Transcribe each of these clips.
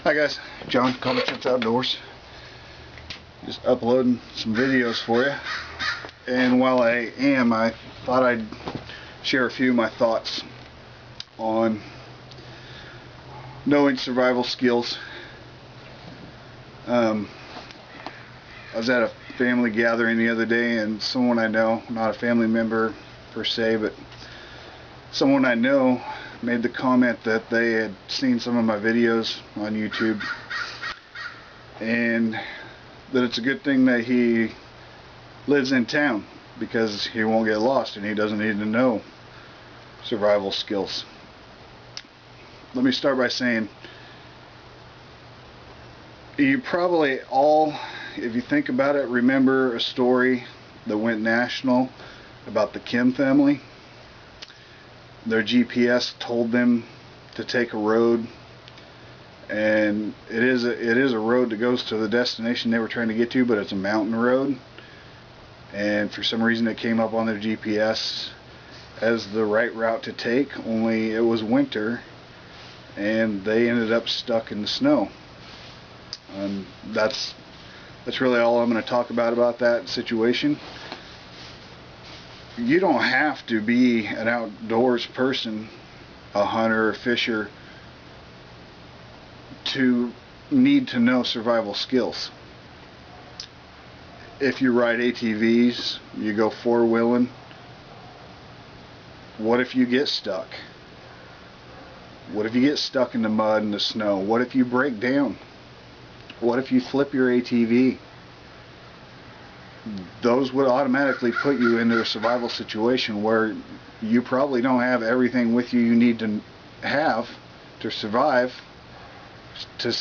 Hi guys, John, Comic Sense Outdoors. Just uploading some videos for you. And while I thought I'd share a few of my thoughts on knowing survival skills. I was at a family gathering the other day, and someone I know, not a family member per se, but someone I know made the comment that they had seen some of my videos on YouTube and that it's a good thing that he lives in town because he won't get lost and he doesn't need to know survival skills. Let me start by saying you probably all, if you think about it, remember a story that went national about the Kim family. Their GPS told them to take a road, and it is a road that goes to the destination they were trying to get to, but it's a mountain road, and for some reason it came up on their GPS as the right route to take, only it was winter and they ended up stuck in the snow. And that's really all I'm going to talk about that situation. You don't have to be an outdoors person, a hunter or fisher, to need to know survival skills. If you ride ATVs, you go four-wheeling, what if you get stuck? What if you get stuck in the mud and the snow? What if you break down? What if you flip your ATV? Those would automatically put you into a survival situation where you probably don't have everything with you need to have to survive, to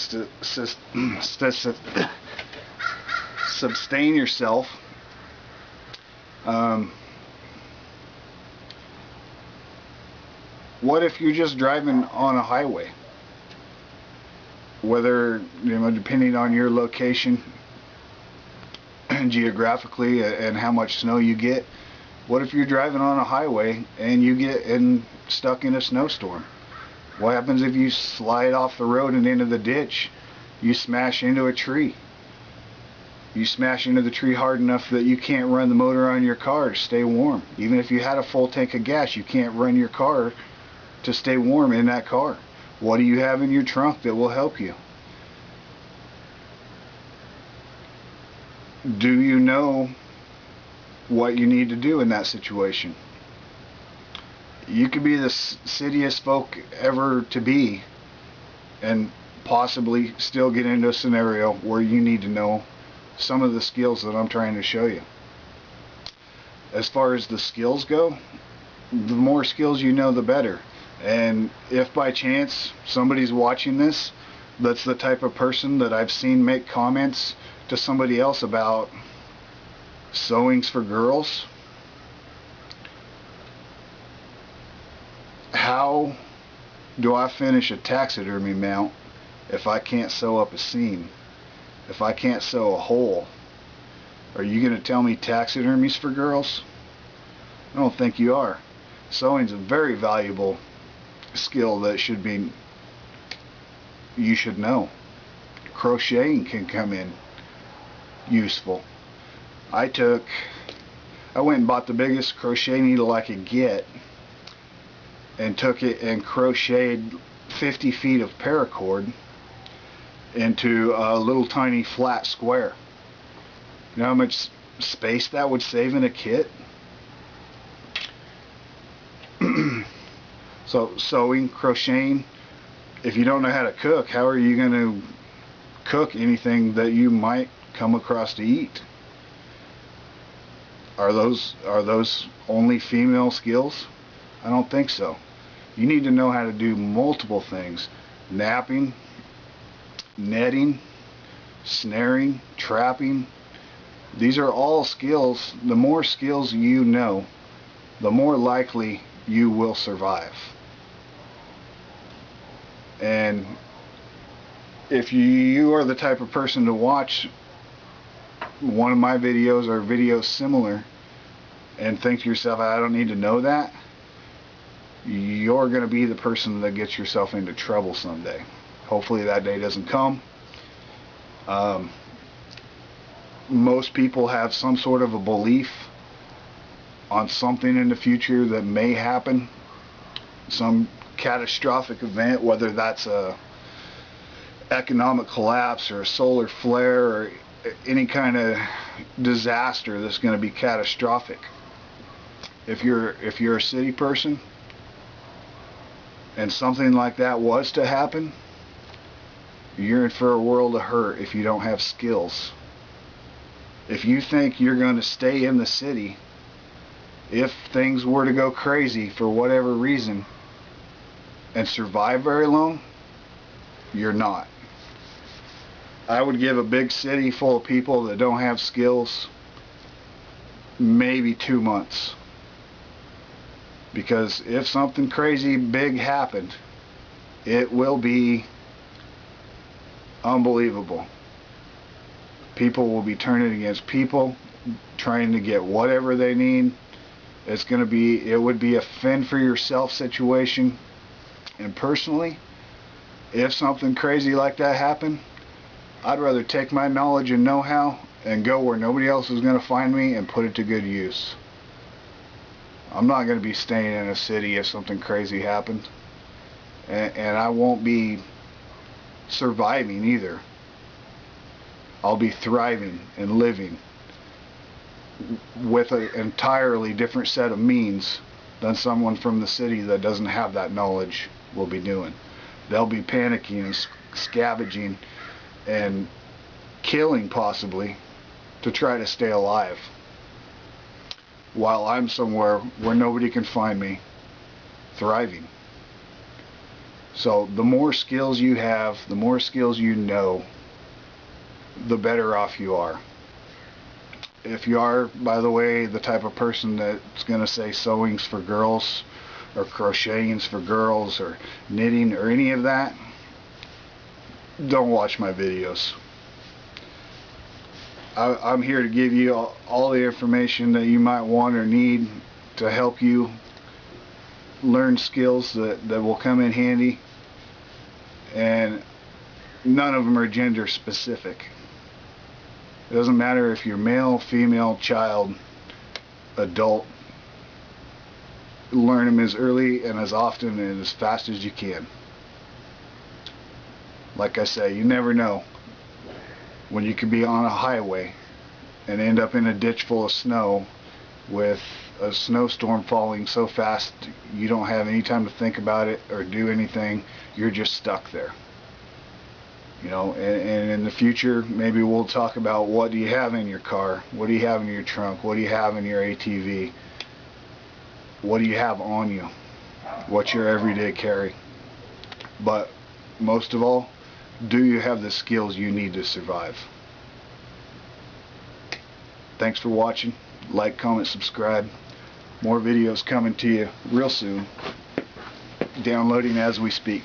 sustain yourself. What if you're just driving on a highway? Whether, depending on your location geographically and how much snow you get, what if you're driving on a highway and you get stuck in a snowstorm? What happens if you slide off the road and into the ditch? You smash into a tree. You smash into the tree hard enough that you can't run the motor on your car to stay warm. Even if you had a full tank of gas, you can't run your car to stay warm in that car. What do you have in your trunk that will help you? Do you know what you need to do in that situation? You could be the citiest folk ever to be and possibly still get into a scenario where you need to know some of the skills that I'm trying to show you. As far as the skills go, the more skills you know, the better. And if by chance somebody's watching this that's the type of person that I've seen make comments to somebody else about sewings for girls, how do I finish a taxidermy mount if I can't sew up a seam? If I can't sew a hole? Are you going to tell me taxidermy's for girls? I don't think you are. Sewing's a very valuable skill that you should know. Crocheting can come in useful. I went and bought the biggest crochet needle I could get and took it and crocheted 50 feet of paracord into a little tiny flat square. You know how much space that would save in a kit? So sewing, crocheting, if you don't know how to cook, how are you going to cook anything that you might come across to eat? Are those only female skills? I don't think so. You need to know how to do multiple things. Napping, netting, snaring, trapping. These are all skills. The more skills you know, the more likely you will survive. And if you are the type of person to watch one of my videos or videos similar and think to yourself, I don't need to know that, you're going to be the person that gets yourself into trouble someday. Hopefully that day doesn't come. Most people have some sort of a belief on something in the future that may happen, some catastrophic event, whether that's a economic collapse or a solar flare or any kind of disaster that's going to be catastrophic. If you're a city person and something like that was to happen, you're in for a world of hurt if you don't have skills. If you think you're going to stay in the city, if things were to go crazy for whatever reason and survive very long, you're not. I would give a big city full of people that don't have skills maybe 2 months. Because if something crazy big happened, it will be unbelievable. People will be turning against people, trying to get whatever they need. It would be a fend for yourself situation. And personally, if something crazy like that happened, I'd rather take my knowledge and know-how and go where nobody else is going to find me and put it to good use. I'm not going to be staying in a city if something crazy happened. And I won't be surviving either. I'll be thriving and living with an entirely different set of means than someone from the city that doesn't have that knowledge will be doing. They'll be panicking and scavenging and killing possibly to try to stay alive, while I'm somewhere where nobody can find me, thriving. So the more skills you have, the more skills you know, the better off you are. If you are, by the way, the type of person that's going to say sewing's for girls or crocheting's for girls or knitting or any of that, don't watch my videos. I'm here to give you all the information that you might want or need to help you learn skills that will come in handy, and none of them are gender specific. It doesn't matter if you're male, female, child, adult. Learn them as early and as often and as fast as you can. Like I say, you never know when you could be on a highway and end up in a ditch full of snow with a snowstorm falling so fast you don't have any time to think about it or do anything. You're just stuck there. You know, and in the future, maybe we'll talk about what do you have in your car, what do you have in your trunk, what do you have in your ATV, what do you have on you, what's your everyday carry. But most of all, do you have the skills you need to survive? Thanks for watching. Like, comment, subscribe. More videos coming to you real soon. Downloading as we speak.